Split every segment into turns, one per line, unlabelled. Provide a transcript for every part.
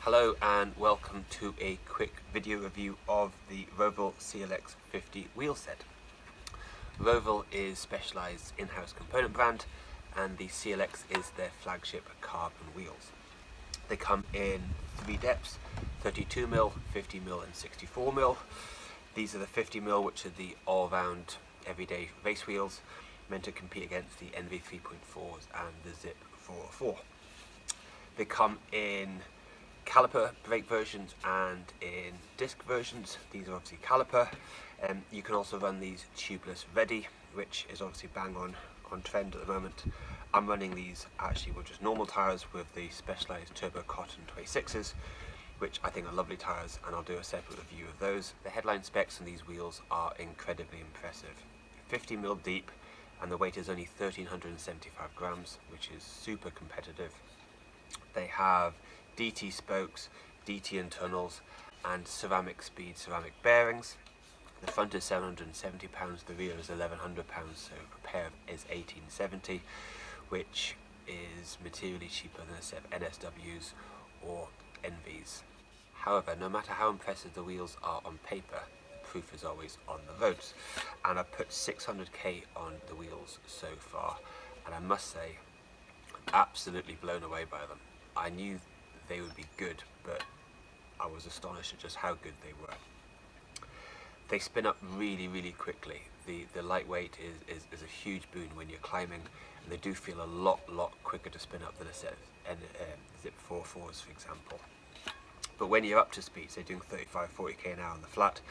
Hello and welcome to a quick video review of the Roval CLX50 wheel set. Roval is specialised in-house component brand and the CLX is their flagship carbon wheels. They come in three depths, 32mm, 50mm and 64mm. These are the 50mm, which are the all-round everyday race wheels meant to compete against the NV 3.4s and the Zip 404. They come in caliper brake versions and in disc versions. These are obviously caliper. You can also run these tubeless ready, which is obviously bang on trend at the moment. I'm running these actually with just normal tyres with the specialised turbo cotton 26s, which I think are lovely tyres, and I'll do a separate review of those. The headline specs on these wheels are incredibly impressive. 50mm deep, and the weight is only 1375 grams, which is super competitive. They have DT spokes, DT internals, and ceramic speed ceramic bearings. The front is £770, the rear is £1100, so a pair is £1870, which is materially cheaper than a set of NSWs or NVs. However, no matter how impressive the wheels are on paper, the proof is always on the roads. And I've put 600k on the wheels so far, and I must say, absolutely blown away by them. I knew they would be good, but I was astonished at just how good they were. They spin up really quickly. The lightweight is a huge boon when you're climbing, and they do feel a lot quicker to spin up than a set of Zip 404s, for example. But when you're up to speed, say doing 35-40k an hour on the flat,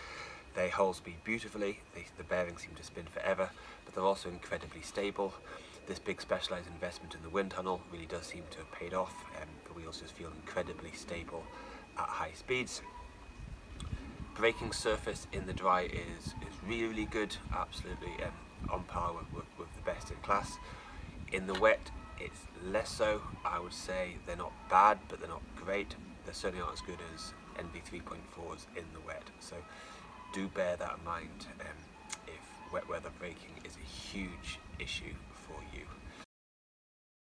they hold speed beautifully. The bearings seem to spin forever, but they're also incredibly stable. This big specialised investment in the wind tunnel really does seem to have paid off, and the wheels just feel incredibly stable at high speeds. Braking surface in the dry is really good, absolutely on par with the best in class. In the wet, it's less so. I would say they're not bad, but they're not great. They're certainly not as good as NV 3.4s in the wet, so do bear that in mind if wet weather braking is a huge issue for you.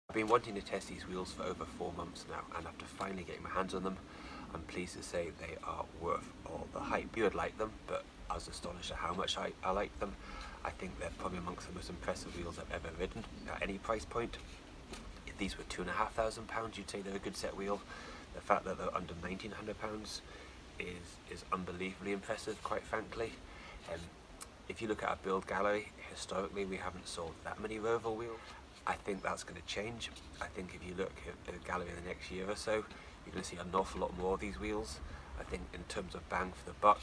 I've been wanting to test these wheels for over 4 months now, and after finally getting my hands on them, I'm pleased to say they are worth all the hype. You would like them, but I was astonished at how much I like them. I think they're probably amongst the most impressive wheels I've ever ridden at any price point. If these were £2,500, you'd say they're a good set wheel. The fact that they're under £1,900 is unbelievably impressive, quite frankly. If you look at our build gallery, historically we haven't sold that many Roval wheels. I think that's going to change. I think if you look at the gallery in the next year or so, you're going to see an awful lot more of these wheels. I think in terms of bang for the buck,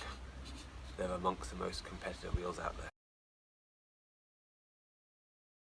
they're amongst the most competitive wheels out there.